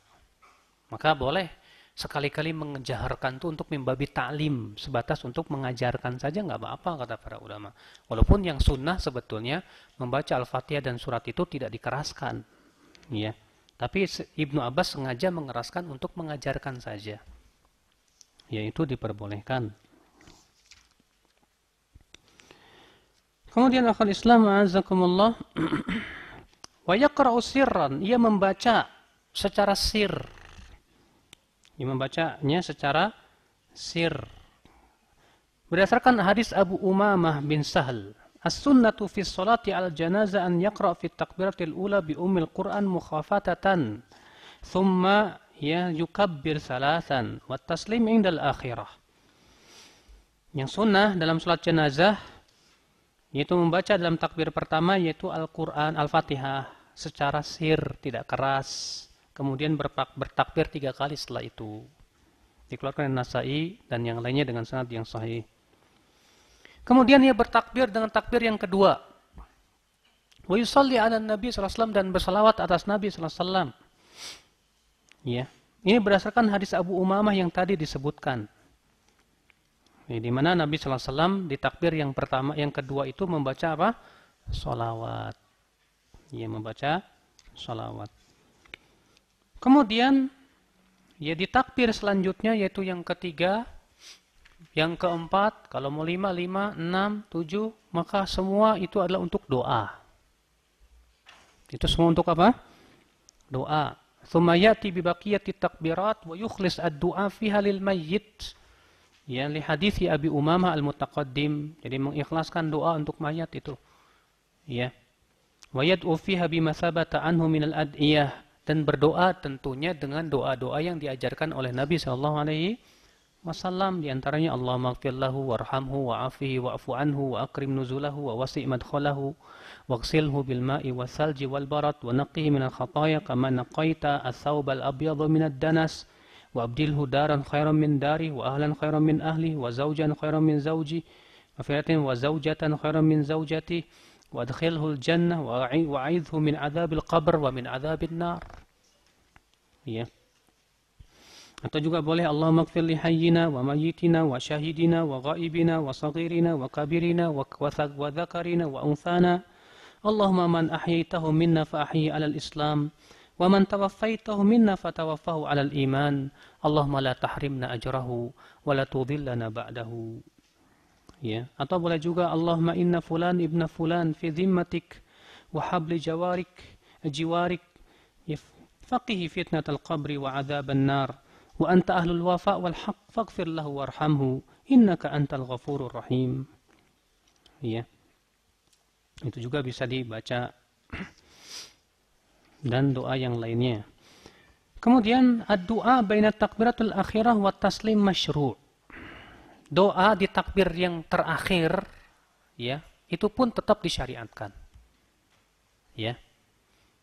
Maka boleh sekali-kali mengejaharkan itu untuk membabi ta'lim, sebatas untuk mengajarkan saja nggak apa-apa kata para ulama. Walaupun yang sunnah sebetulnya membaca Al-Fatihah dan surat itu tidak dikeraskan. Ya. Tapi Ibnu Abbas sengaja mengeraskan untuk mengajarkan saja. Yaitu diperbolehkan. Kemudian akhul Islam a'azakumullah wa yaqra'u sirran, ia membaca secara sir. Ia membacanya secara sir. Berdasarkan hadis Abu Umamah bin Sahal, as-sunnatu fi sholati al-janazah an yaqra' fi takbiratil ula bi ummil Qur'an mukhafatatan thumma yukabbir salasan wa taslim indal akhirah. Yang sunnah dalam salat jenazah yaitu membaca dalam takbir pertama yaitu Al-Quran, Al-Fatihah secara sir, tidak keras. Kemudian bertakbir 3 kali setelah itu. Dikeluarkan oleh Nasai dan yang lainnya dengan sanad yang sahih. Kemudian ia bertakbir dengan takbir yang kedua. Wa yusalli ala Nabi SAW dan bersalawat atas Nabi SAW. Ya. Ini berdasarkan hadis Abu Umamah yang tadi disebutkan. Di mana Nabi SAW di takbir yang pertama, yang kedua itu membaca apa? Sholawat. Ia membaca sholawat. Kemudian Ya di takbir selanjutnya yaitu yang ketiga, yang keempat, kalau mau 5, 5, 6, 7, maka semua itu adalah untuk doa. Itu semua untuk apa? Doa. Tsumma ya'ti bi baqiyati takbirat wa yukhlis ad-du'a fiha lil mayyit. Ya, li hadithi Abi Umamah al-Mutaqaddim. Jadi mengikhlaskan doa untuk mayat itu. Ya. Wa yad'u fiha bima thabata anhu min al-ad'iyah, dan berdoa tentunya dengan doa-doa yang diajarkan oleh Nabi sallallahu alaihi wasallam, di antaranya Allahumma ighfir lahu warhamhu wa'afihi wa'fu anhu wa akrim nuzulahu wa wasi' madkhalahu waghsilhu bil ma'i was salji wal barad wa naqqihi min al khataaya kama naqaita as-thawb al abyad min ad-danas wa abdilhu daran khairan min dari wa ahlan khairan min ahli wa zawjan khairan min zawji wa zawjatan khairan min zawjati wa adkhilhu al jannah wa a'idhu min adzabil qabr wa min adzabil nar. Ya. Atau juga boleh Allahumma ighfir li hayyina wa mayyitina wa syahidina wa ghaibina wa saghirina wa kabirina wa dzakarina wa unthana. Allahumma man ahyaitahu minna fa ahyi 'alal islam wa man tawaffaitahu minna fa tawaffahu 'alal iman. Allahumma la tahrimna ajrahu wa la tudhillana ba'dahu. Ya, atau boleh juga Allahumma inna fulan ibna fulan fi dhimmatik wa habli jiwarik faqihi fitnatal qabri wa 'adzaban nar. Wa anta ahlul wafa wal haqq faghfir lahu warhamhu innaka antal ghafurur rahim. Ya. Itu juga bisa dibaca dan doa yang lainnya. Kemudian ad-du'a baina takbiratul akhirah wa taslim masyru'. Doa di takbir yang terakhir, ya, itu pun tetap disyariatkan. Ya.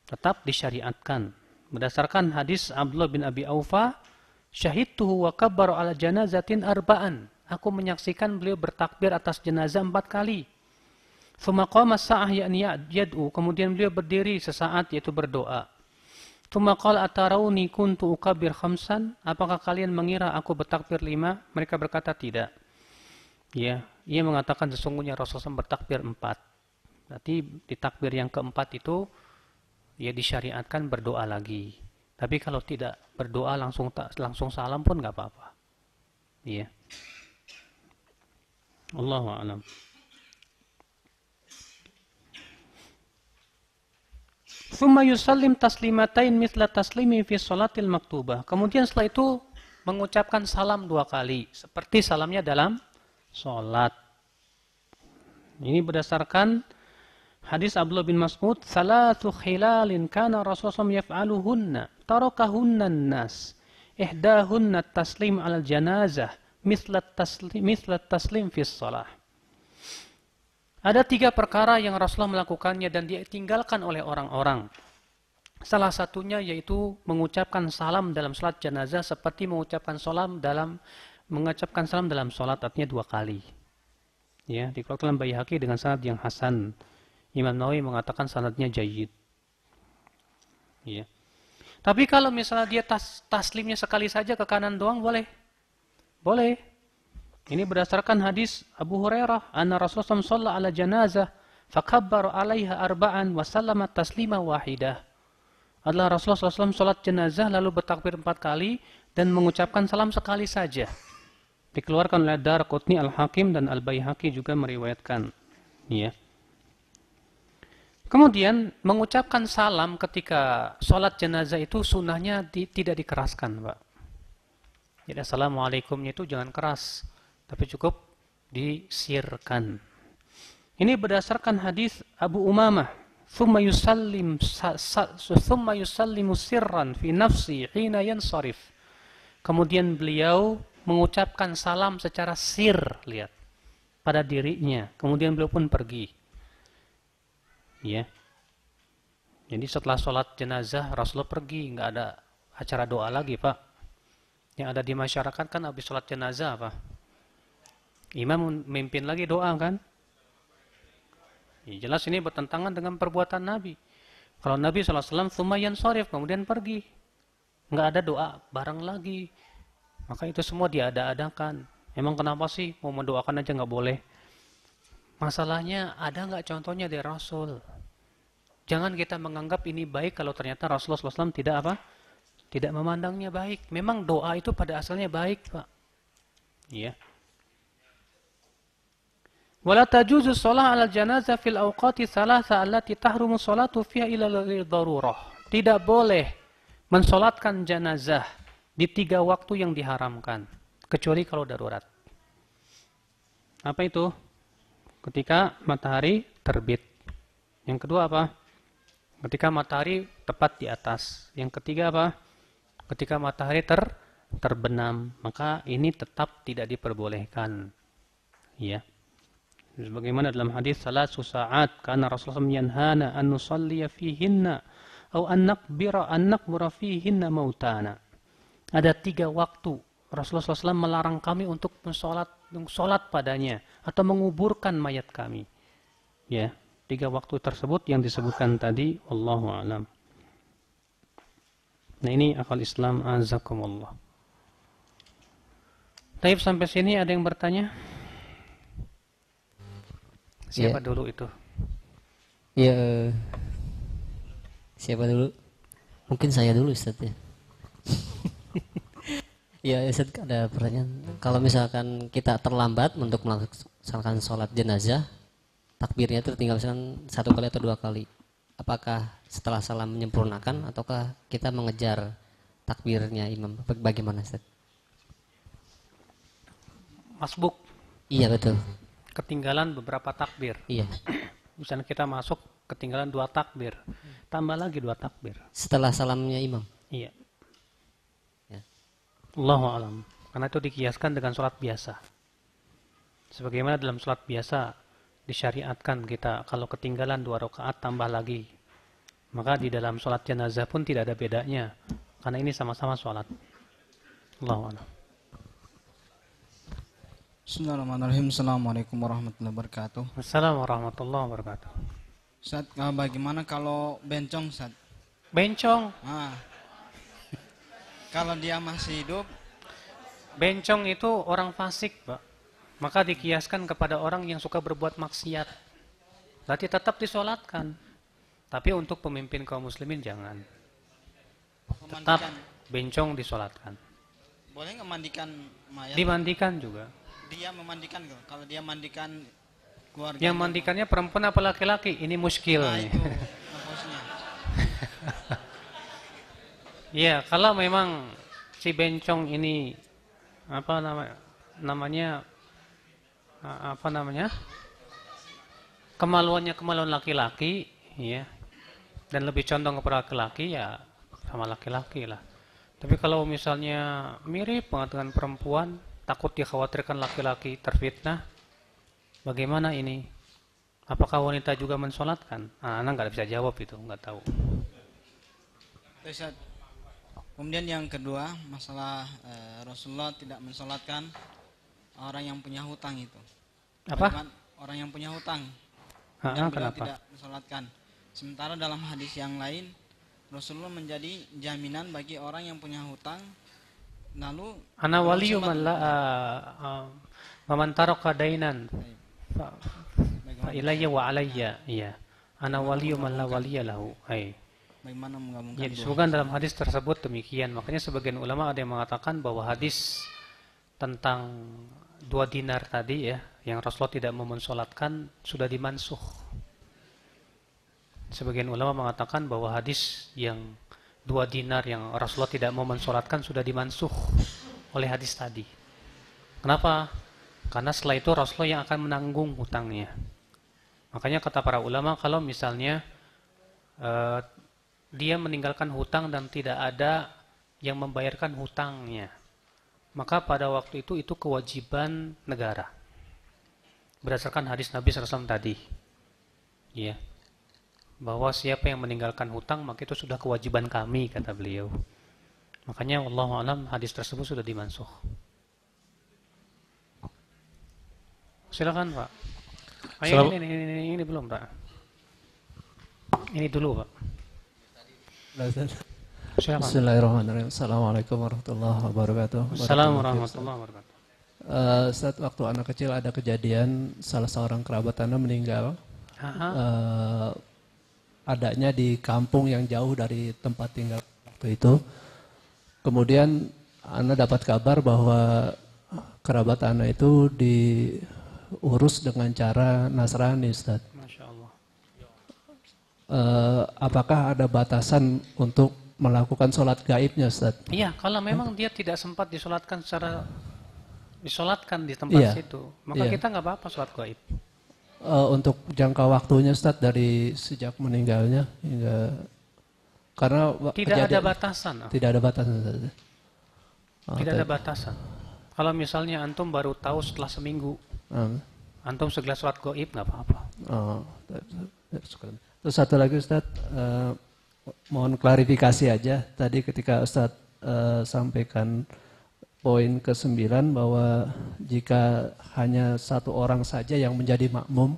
Tetap disyariatkan. Berdasarkan hadis Abdullah bin Abi Aufa, syahidtuhu wa kabbaru ala janazatin arba'an. Aku menyaksikan beliau bertakbir atas jenazah 4 kali. Tsumma qama sa'ah ya'ni yad'u. Kemudian beliau berdiri sesaat yaitu berdoa. Tsumma qala atarawni kuntu ukabbir khamsan. Apakah kalian mengira aku bertakbir 5? Mereka berkata tidak. Ya, ia mengatakan sesungguhnya Rasulullah bertakbir 4. Berarti di takbir yang keempat itu ya disyariatkan berdoa lagi. Tapi kalau tidak berdoa langsung salam pun nggak apa-apa. Iya. Allahu a'lam. Tsumma yusallim taslimatain mithla taslimi fi sholatil maktubah. Kemudian setelah itu mengucapkan salam 2 kali seperti salamnya dalam salat. Ini berdasarkan hadis Abdullah bin Mas'ud, "Salatu khilalin kana Rasulullah yaf'aluhunna, tarakahunna an-nas. Ihdahunna taslim 'alal janazah, mithla taslim fi shalah." Ada 3 perkara yang Rasulullah melakukannya dan ditinggalkan oleh orang-orang. Salah satunya yaitu mengucapkan salam dalam salat jenazah seperti mengucapkan salam dalam salat, artinya 2 kali. Ya, dikeluarkan dalam Baihaqi dengan sanad yang hasan. Imam Nawawi mengatakan sanadnya jayyid. Ya. Tapi kalau misalnya dia taslimnya sekali saja ke kanan doang boleh. Boleh. Ini berdasarkan hadis Abu Hurairah, anna Rasulullah shalla ala janazah fakabbara 'alaiha arba'an wa sallama taslima wahidah. Adalah Rasulullah SAW salat jenazah lalu bertakbir 4 kali dan mengucapkan salam sekali saja. Dikeluarkan oleh Daraqutni, Al-Hakim dan Al-Baihaqi juga meriwayatkan. Ya. Kemudian mengucapkan salam ketika salat jenazah itu sunnahnya tidak dikeraskan, Pak. Jadi assalamualaikumnya itu jangan keras, tapi cukup disirkan. Ini berdasarkan hadis Abu Umamah, "Tsumma yusallimu sirran fi nafsi hina yansarif." Kemudian beliau mengucapkan salam secara sir, lihat, pada dirinya. Kemudian beliau pun pergi. Ya. Jadi setelah sholat jenazah Rasulullah pergi, nggak ada acara doa lagi, Pak. Yang ada di masyarakat kan habis sholat jenazah apa? Imam memimpin lagi doa kan? Ya, jelas ini bertentangan dengan perbuatan Nabi. Kalau Nabi SAW tsumma yansarif, kemudian pergi, nggak ada doa bareng lagi. Maka itu semua diada-adakan. Emang kenapa sih mau mendoakan aja nggak boleh? Masalahnya ada nggak contohnya dari Rasul? Jangan kita menganggap ini baik kalau ternyata Rasulullah SAW tidak apa? tidak memandangnya baik. Memang doa itu pada asalnya baik, Pak. Ya. Wala tajuzu shalah 'ala janazah fil awqati thalatha allati tahrumu sholatu fiha illa lil darurah. Tidak boleh mensolatkan jenazah di 3 waktu yang diharamkan, kecuali kalau darurat. Apa itu? Ketika matahari terbit. Yang kedua apa? Ketika matahari tepat di atas. Yang ketiga apa? Ketika matahari terbenam, maka ini tetap tidak diperbolehkan. Ya. Sebagaimana dalam hadis salasu sa'at karena Rasulullah yanhana an nusalliya fihinna atau an naqbura fihinna mautana. Ada 3 waktu Rasulullah SAW melarang kami untuk mensolat padanya atau menguburkan mayat kami. Ya, 3 waktu tersebut yang disebutkan tadi, wallahu a'lam. Nah, ini akal Islam azakumullah. Taib sampai sini ada yang bertanya? Siapa dulu itu? Ya, siapa dulu? Mungkin saya dulu, Ustaz ya. Ya, Ustaz, ada pertanyaan. Kalau misalkan kita terlambat untuk melaksanakan sholat jenazah, takbirnya itu tinggal misalkan 1 kali atau 2 kali. Apakah setelah salam menyempurnakan ataukah kita mengejar takbirnya imam? Bagaimana, Ustaz? Masbuk. Iya, betul. Ketinggalan beberapa takbir. Iya. Misalnya kita masuk ketinggalan 2 takbir, tambah lagi 2 takbir. Setelah salamnya imam. Iya. Ya. Allahu a'lam. Karena itu dikiaskan dengan sholat biasa. Sebagaimana dalam sholat biasa disyariatkan kita kalau ketinggalan 2 rakaat tambah lagi. Maka di dalam sholat jenazah pun tidak ada bedanya. Karena ini sama-sama sholat. Allahu a'lam. Bismillahirrahmanirrahim. Assalamualaikum warahmatullahi wabarakatuh. Assalamualaikum warahmatullahi wabarakatuh. Ustaz, bagaimana kalau bencong, Ustaz? Bencong. Kalau dia masih hidup, Bencong itu orang fasik, Pak. Maka dikiaskan kepada orang yang suka berbuat maksiat. Berarti tetap disolatkan. Tapi untuk pemimpin kaum muslimin jangan. Tetap bencong disolatkan. boleh nggak mandikan mayat? Dimandikan juga. Dia memandikan kok. Kalau dia mandikan keluarga. Yang mandikannya perempuan apa laki-laki? Ini muskil nih. Itu nafasnya. Iya, kalau memang si bencong ini apa namanya kemaluannya kemaluan laki-laki, ya, dan lebih condong kepada laki-laki, ya sama laki-laki lah. Tapi kalau misalnya mirip banget dengan perempuan, takut dikhawatirkan laki-laki terfitnah, bagaimana ini? Apakah wanita juga mensolatkan? Anak nggak bisa jawab itu, nggak tahu. Ustaz, kemudian yang kedua, masalah Rasulullah tidak mensolatkan orang yang punya hutang itu. Apa? Bagaimana orang yang punya hutang. Dan beliau Kenapa? tidak mensolatkan. Sementara dalam hadis yang lain, Rasulullah menjadi jaminan bagi orang yang punya hutang. Lalu Ana waliyu man la man taraka dainan fa ilayya wa alayya. Iya. Ana waliyu man la waliya lahu. Bagaimana menggabungkan Ya, disebutkan dalam hadis tersebut demikian. Makanya sebagian ulama ada yang mengatakan bahwa hadis tentang 2 dinar tadi, ya, yang Rasulullah tidak mau mensolatkan, sudah dimansuh. Sebagian ulama mengatakan bahwa hadis yang 2 dinar yang Rasulullah tidak mau mensolatkan sudah dimansuh oleh hadis tadi. Kenapa? Karena setelah itu Rasulullah yang akan menanggung hutangnya. Makanya kata para ulama, kalau misalnya dia meninggalkan hutang dan tidak ada yang membayarkan hutangnya, maka pada waktu itu kewajiban negara. Berdasarkan hadis Nabi SAW tadi. Ya. Bahwa siapa yang meninggalkan hutang, maka itu sudah kewajiban kami, kata beliau. Makanya wallahu a'lam hadis tersebut sudah dimansuh. Silakan, Pak. Ayo, ini belum, Pak. Ini dulu, Pak. Silakan. Bismillahirrahmanirrahim. Assalamualaikum warahmatullahi wabarakatuh. Assalamualaikum warahmatullahi wabarakatuh. Saat waktu anak kecil ada kejadian salah seorang kerabat Anda meninggal. Adanya di kampung yang jauh dari tempat tinggal waktu itu. Kemudian Ana dapat kabar bahwa kerabat Ana itu diurus dengan cara Nasrani, Ustaz. Masya Allah. Apakah ada batasan untuk melakukan sholat gaibnya, Ustaz? Iya, kalau memang dia tidak sempat disolatkan di tempat Iya. situ, maka Iya. kita nggak apa-apa sholat gaib. Untuk jangka waktunya, Ustaz, dari sejak meninggalnya hingga karena Tidak ada batasan. Tidak ada batasan, Ustaz. Tidak ada batasan. Kalau misalnya antum baru tahu setelah seminggu, antum segera sholat gaib nggak apa-apa. Terus satu lagi, Ustaz, mohon klarifikasi aja. Tadi ketika Ustaz sampaikan poin ke-9 bahwa jika hanya satu orang saja yang menjadi makmum,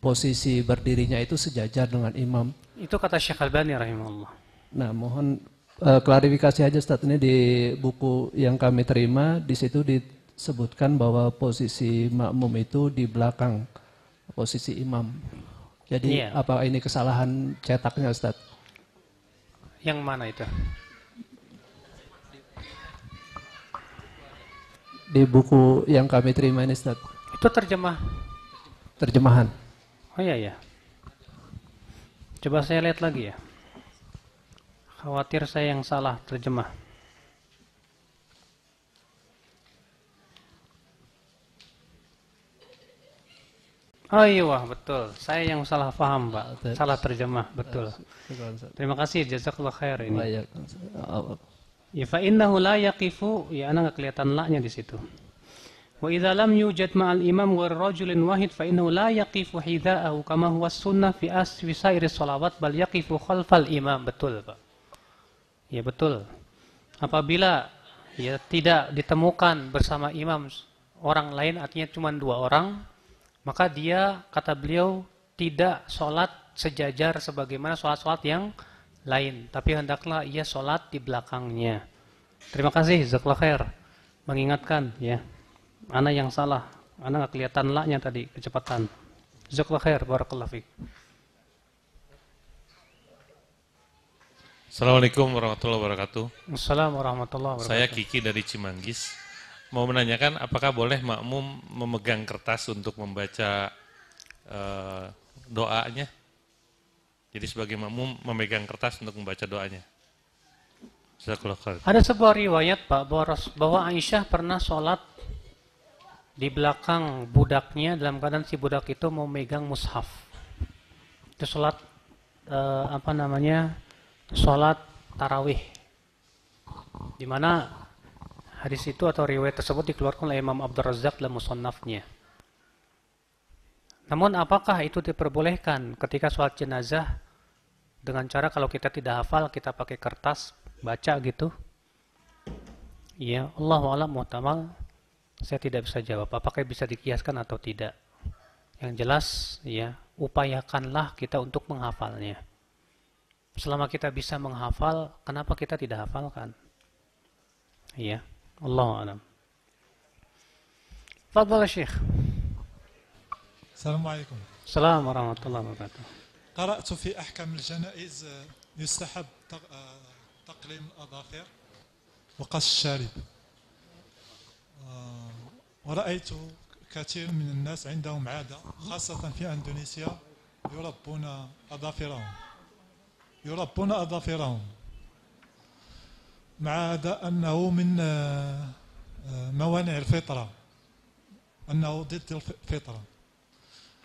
posisi berdirinya itu sejajar dengan imam. Itu kata Syekh Albani rahimahullah. Nah, mohon klarifikasi aja, Ustaz. Ini di buku yang kami terima, di situ disebutkan bahwa posisi makmum itu di belakang posisi imam. Jadi Iya. apa ini kesalahan cetaknya, Ustaz? Yang mana itu? Di buku yang kami terima ini, Ustaz. Itu terjemahan. Oh iya ya. Coba saya lihat lagi ya. Khawatir saya yang salah terjemah. Oh iya, betul. Saya yang salah paham, Pak. Salah terjemah, betul. Terima kasih, jazakallah khair ini. Ya fa innahu la yaqifu, ya ana enggak kelihatan la-nya di situ. Wa idza lam yujad ma'al imam wa rajulin wahid fa innahu la yaqifu hidha'ahu kama huwa sunnah fi sairi shalawat bal yaqifu khalfal imam. Betul, Pak. Ya betul. Apabila ya tidak ditemukan bersama imam orang lain, artinya cuma 2 orang, maka dia, kata beliau, tidak sholat sejajar sebagaimana sholat-sholat yang lain, tapi hendaklah ia sholat di belakangnya. Terima kasih, jazakallahu khair, mengingatkan ya. Ana yang salah, ana nggak kelihatan la-nya tadi, kecepatan. Jazakallahu khair, barakallahu fiik. Assalamualaikum warahmatullahi wabarakatuh. Assalamualaikum warahmatullahi wabarakatuh. Saya Kiki dari Cimanggis. Mau menanyakan apakah boleh makmum memegang kertas untuk membaca doanya? Jadi sebagai makmum memegang kertas untuk membaca doanya. Ada sebuah riwayat, Pak, bahwa Aisyah pernah sholat di belakang budaknya dalam keadaan si budak itu mau megang mushaf. Itu sholat sholat tarawih, di mana hadis itu atau riwayat tersebut dikeluarkan oleh Imam Abdul Razzaq dalam Musannafnya. Namun apakah itu diperbolehkan ketika sholat jenazah dengan cara kalau kita tidak hafal kita pakai kertas baca gitu? Ya, Allahu a'lam muhtamal. Saya tidak bisa jawab apakah bisa dikiaskan atau tidak. Yang jelas ya, upayakanlah kita untuk menghafalnya. Selama kita bisa menghafal, kenapa kita tidak hafalkan? Iya, Allahu a'lam. Fadhal Syekh. Assalamualaikum. Assalamualaikum warahmatullahi wabarakatuh. قرأت في أحكام الجنائز يستحب تقليم الأظافر وقص الشارب، ورأيت كثير من الناس عندهم عادة خاصة في أندونيسيا يربون أظافرهم مع هذا أنه من موانع الفطرة، أنه ضد الفطرة.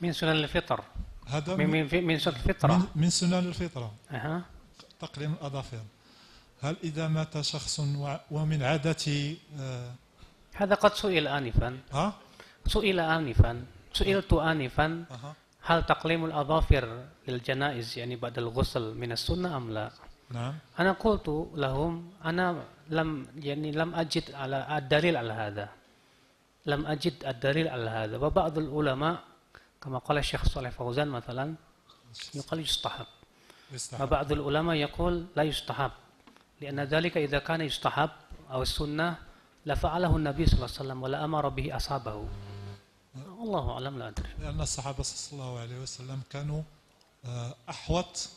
من سنن الفطر. هذا من سنن الفطرة. من سنن الفطرة. أها. تقليم الأظافر. هل إذا مات شخص ومن عادته هذا قد سئل آنفا. سئلت آنفا هل تقليم الأظافر للجنائز يعني بعد الغسل من السنة أم لا؟ نعم. أنا قلت لهم أنا لم أجد على الدليل على هذا. لم أجد الدليل على هذا. وبعض العلماء كما قال الشيخ صالح فوزان مثلا يقول يستحب. وبعض العلماء يقول لا يستحب لأن ذلك إذا كان يستحب أو السنة لفعله النبي صلى الله عليه وسلم ولا أمر به أصحابه. الله أعلم لا أدري. لأن الصحابة صلى الله عليه وسلم كانوا أحوط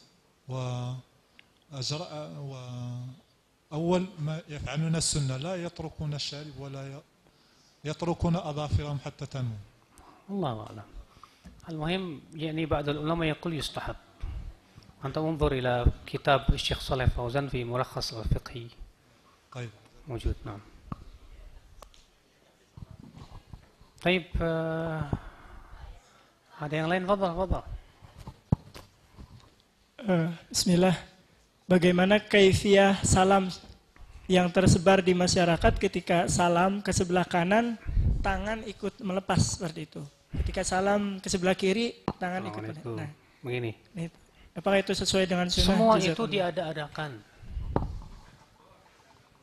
أول ما يفعلون السنة لا يتركون الشارب ولا يتركون أظافرهم حتى تنمو. الله أعلم. المهم يعني بعض العلماء يقول يستحب. أنت انظر إلى كتاب الشيخ صالح فوزان في ملخص الفقهي. طيب. موجود نعم. طيب ada yang lain? Fadhal. Bismillah. Bagaimana kaifiah salam yang tersebar di masyarakat ketika salam ke sebelah kanan, tangan ikut melepas seperti itu. Ketika salam ke sebelah kiri, tangan ikut melepas. Nah, begini. Apakah itu sesuai dengan sunnah? Semua itu diada-adakan.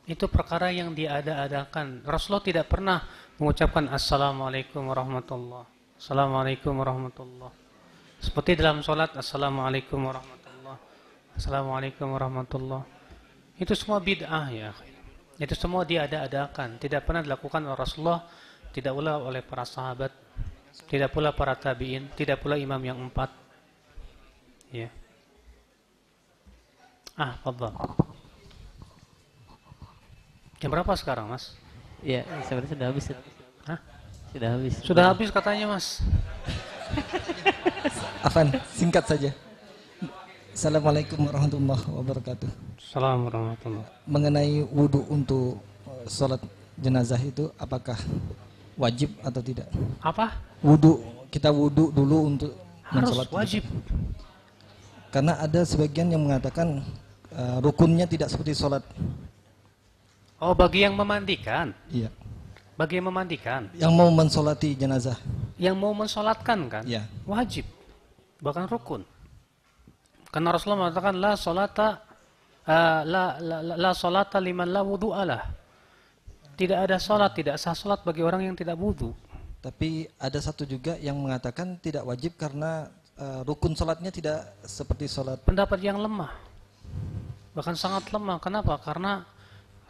Itu perkara yang diada-adakan. Rasulullah tidak pernah mengucapkan Assalamualaikum warahmatullah. Assalamualaikum warahmatullah. Seperti dalam sholat Assalamualaikum warahmatullah. Assalamualaikum warahmatullah. Itu semua bid'ah ya. Itu semua diada-adakan. Tidak pernah dilakukan oleh Rasulullah. Tidak pula oleh para sahabat. Tidak pula para tabi'in. Tidak pula imam yang 4. Ya. Fadhal. Jam berapa sekarang, Mas? Iya, sebenarnya sudah habis. Hah? Sudah habis. Sudah habis katanya, Mas. Afan, singkat saja. Assalamualaikum warahmatullahi wabarakatuh. Assalamualaikum warahmatullahi wabarakatuh. Mengenai wudhu untuk sholat jenazah itu, apakah wajib atau tidak? Apa? Wudhu, kita wudhu dulu untuk harus mensolat. Wajib. Karena ada sebagian yang mengatakan rukunnya tidak seperti sholat. Oh, bagi yang memandikan? Iya. Bagi yang memandikan? Yang mau mensolati jenazah. Yang mau mensolatkan kan? Iya. Wajib. Bahkan rukun. Karena Rasulullah mengatakan la salata liman la wudu'alah. Tidak ada salat, tidak sah salat bagi orang yang tidak wudu. Tapi ada satu juga yang mengatakan tidak wajib karena rukun salatnya tidak seperti salat. Pendapat yang lemah. Bahkan sangat lemah. Kenapa? Karena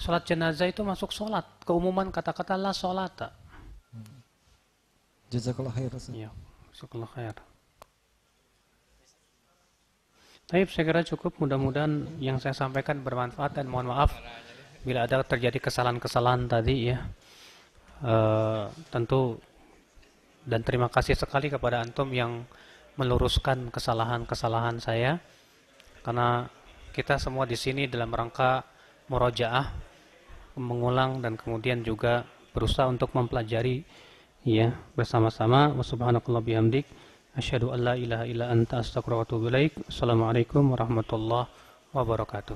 salat jenazah itu masuk salat. Keumuman kata-kata la salata. Jazakallah khair. Ya, jazakallah khair. Baik, saya kira cukup. Mudah-mudahan yang saya sampaikan bermanfaat dan mohon maaf bila ada terjadi kesalahan-kesalahan tadi ya. Tentu dan terima kasih sekali kepada antum yang meluruskan kesalahan-kesalahan saya, karena kita semua di sini dalam rangka murojaah, mengulang dan kemudian juga berusaha untuk mempelajari ya bersama-sama. Wa subhanakallah bihamdik asyhadu an la ilaha illa anta astaghfiruka wa atubu ilaik. Assalamualaikum warahmatullahi wabarakatuh.